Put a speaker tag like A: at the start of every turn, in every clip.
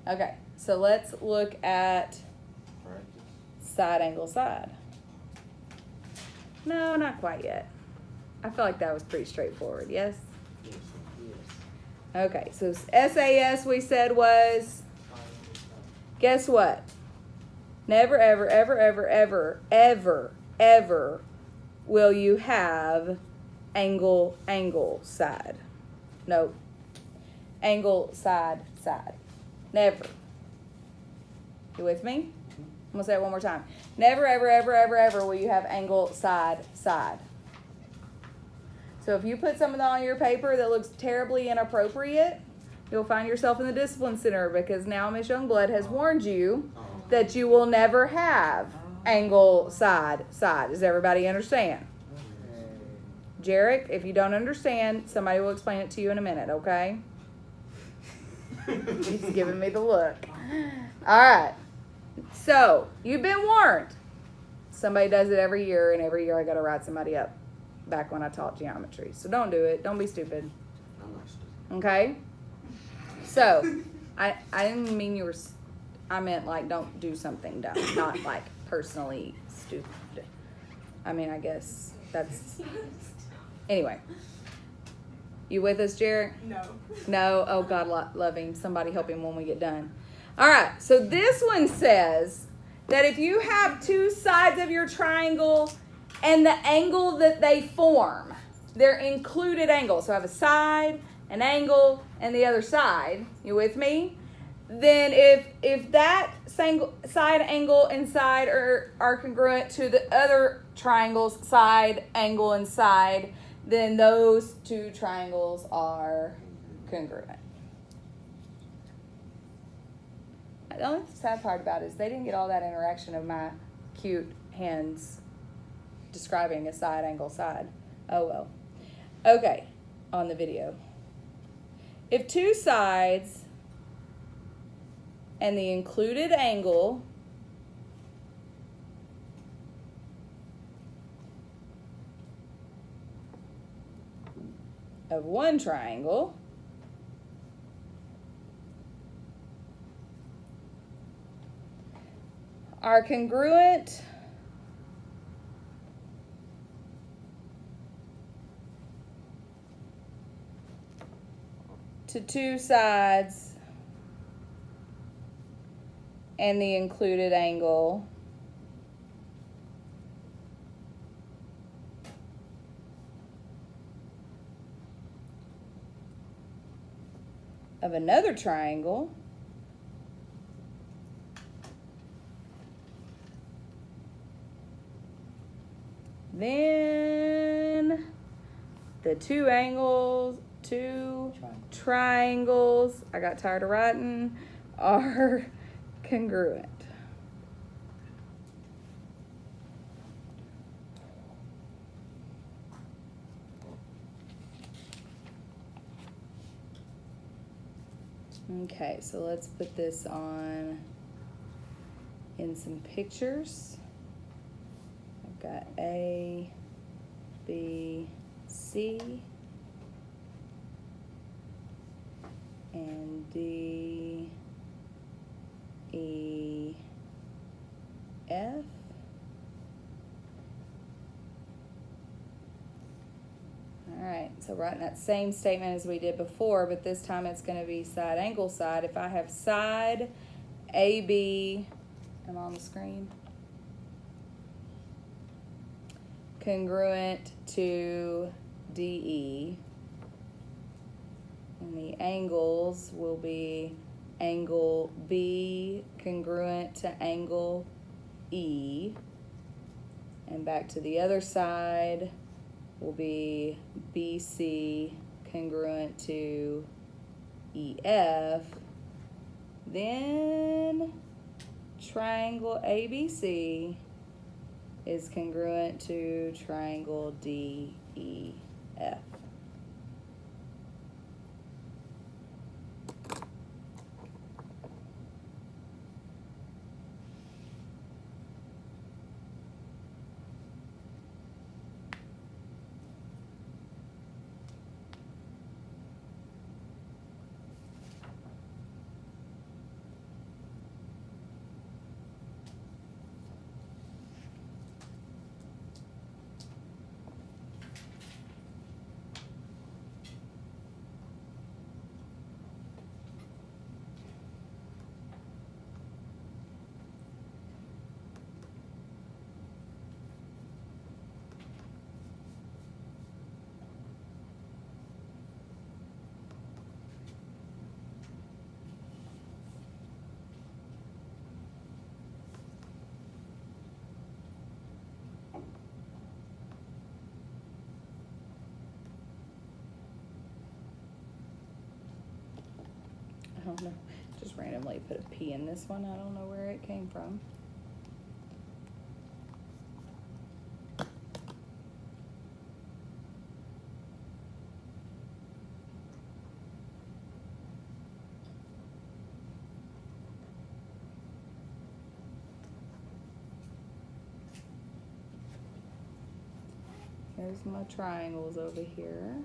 A: Okay, so let's look at side angle side. No, not quite yet. I feel like that was pretty straightforward, yes?
B: Yes.
A: Okay, so SAS we said was, guess what? Never, ever, ever, ever, ever, ever, ever will you have angle, side. Nope. Angle, side. Never. You with me? I'm going to say it one more time. Never, ever, ever, ever, ever will you have angle, side. So if you put something on your paper that looks terribly inappropriate, you'll find yourself in the discipline center because now Miss Youngblood has warned you that you will never have angle, side. Does everybody understand? Jarek, if you don't understand, somebody will explain it to you in a minute, okay? He's giving me the look. All right. So, you've been warned. Somebody does it every year, and every year I got to write somebody up back when I taught geometry. So, don't do it. Don't be stupid. Okay? So, I didn't mean you were... I meant, like, don't do something dumb. Not, like, personally stupid. I mean, I guess that's... Anyway. You with us, Jared? No? Oh, God love him. Somebody help him when we get done. All right. So this one says that if you have two sides of your triangle and the angle that they form, they're included angles. So I have a side, an angle, and the other side. You with me? Then if that side, angle, and side are congruent to the other triangles, side, angle, and side, then those two triangles are congruent. The only sad part about it is they didn't get all that interaction of my cute hands describing a side, angle, side. Oh well. Okay, on the video. If two sides and the included angle of one triangle are congruent to two sides and the included angle of another triangle, then the two triangles, I got tired of writing, are congruent. Okay, so let's put this on in some pictures. I've got A, B, C, and D, E, F. All right, so writing that same statement as we did before, but this time it's going to be side, angle, side. If I have side AB, am I on the screen? Congruent to DE. And the angles will be angle B congruent to angle E. And back to the other side will be BC congruent to EF. Then triangle ABC is congruent to triangle DEF. gonna just randomly put a P in this one. I don't know where it came from. Here's my triangles over here.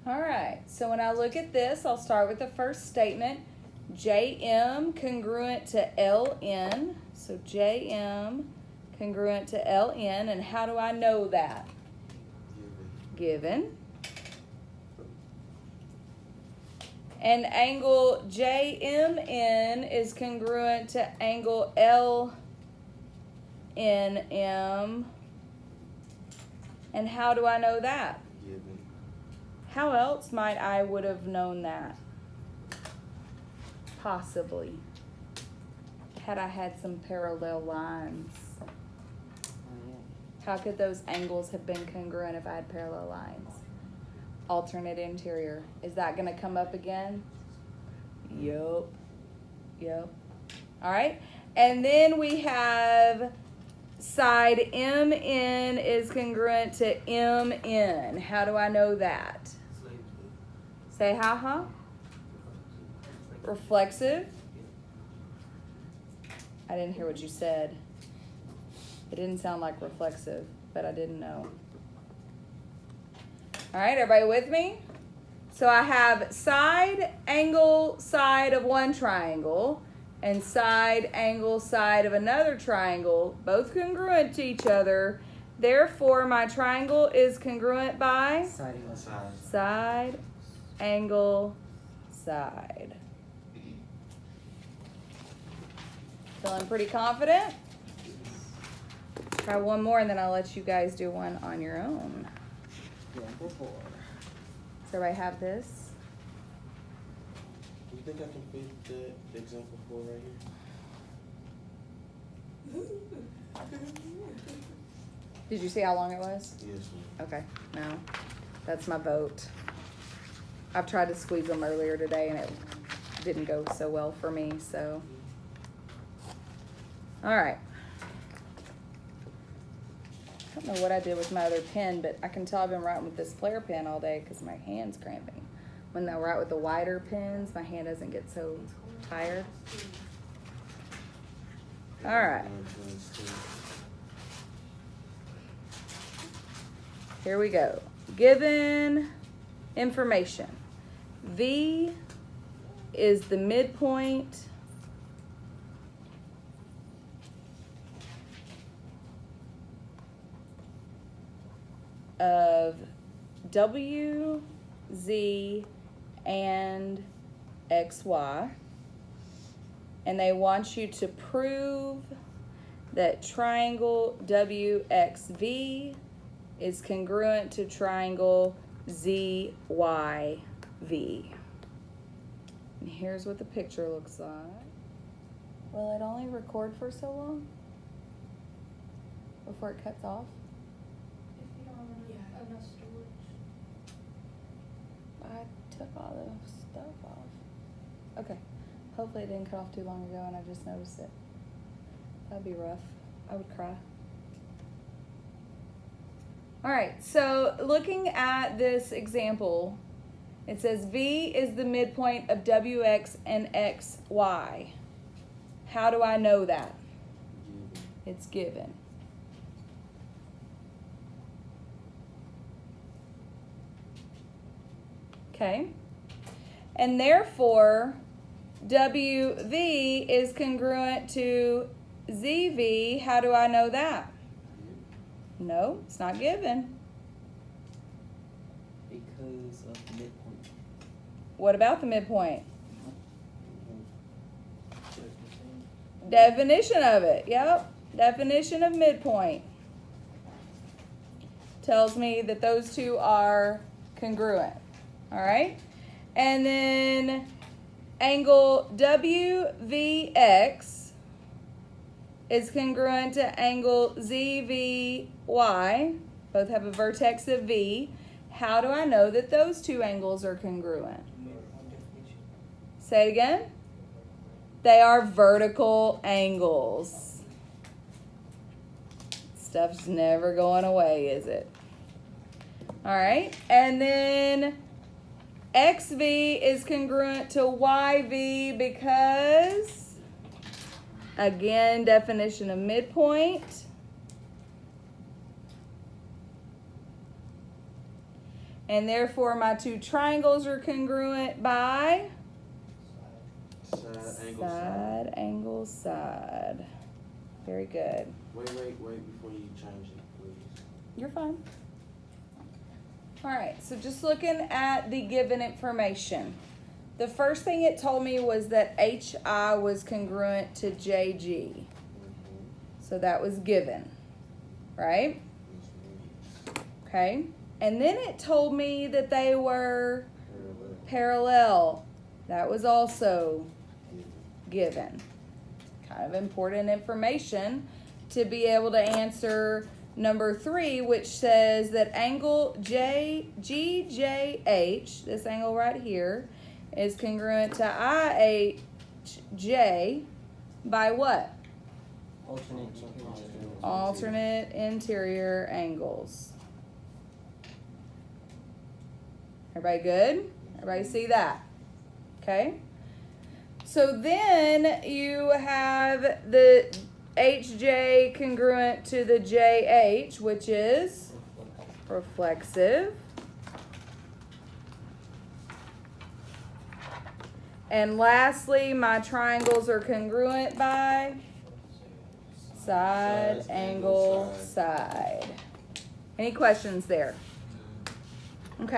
A: All right, so when I look at this, I'll start with the first statement. JM congruent to LN. So JM congruent to LN. And how do I know that? Given. And angle JMN is congruent to angle LNM. And how do I know that?
B: Given.
A: How else might I would have known that? Possibly. Had I had some parallel lines. How could those angles have been congruent if I had parallel lines? Alternate interior. Is that going to come up again? Yup. Yup. All right. And then we have side MN is congruent to MN. How do I know that? Say how? Reflexive? I didn't hear what you said. It didn't sound like reflexive, but I didn't know. All right, everybody with me? So I have side, angle, side of one triangle, and side, angle, side of another triangle, both congruent to each other. Therefore, my triangle is congruent by side, angle, side. Feeling pretty confident? Try one more and then I'll let you guys do one on your own.
B: Example 4.
A: Does everybody have this?
B: Do you think I can fit the example 4 right here?
A: Did you see how long it was?
B: Yes, ma'am.
A: Okay, no. That's my vote. I've tried to squeeze them earlier today and it didn't go so well for me, so. All right. I don't know what I did with my other pen, but I can tell I've been writing with this flare pen all day because my hand's cramping. When I write with the wider pens, my hand doesn't get so tired. All right. Here we go. Given information. V is the midpoint of W, Z, and XY. And they want you to prove that triangle WXV is congruent to triangle ZYV. And here's what the picture looks like. Will it only record for so long before it cuts off?
C: If you don't have enough storage.
A: I took all the stuff off. Okay. Hopefully it didn't cut off too long ago and I just noticed it. That'd be rough. I would cry. All right, so looking at this example, it says V is the midpoint of WX and XY. How do I know that? It's given. Okay. And therefore, WV is congruent to ZV. How do I know that? No, it's not given.
B: Because of the midpoint.
A: What about the midpoint? Definition of it. Yep. Definition of midpoint tells me that those two are congruent. All right. And then angle WVX is congruent to angle ZVY. Both have a vertex of V. How do I know that those two angles are congruent? Say it again. They are vertical angles. Stuff's never going away, is it? All right. And then XV is congruent to YV because, again, definition of midpoint. And therefore, my two triangles are congruent by side, angle, side. Very good.
B: Wait before you change it, please.
A: You're fine. All right, so just looking at the given information. The first thing it told me was that HI was congruent to JG. So that was given, right? Okay. And then it told me that they were parallel. That was also given. Kind of important information to be able to answer number 3, which says that angle GJH, this angle right here, is congruent to IHJ by what? Alternate interior angles. Everybody good? Everybody see that? Okay. So then you have the HJ congruent to the JH, which is reflexive. And lastly, my triangles are congruent by side, angle, side. Any questions there?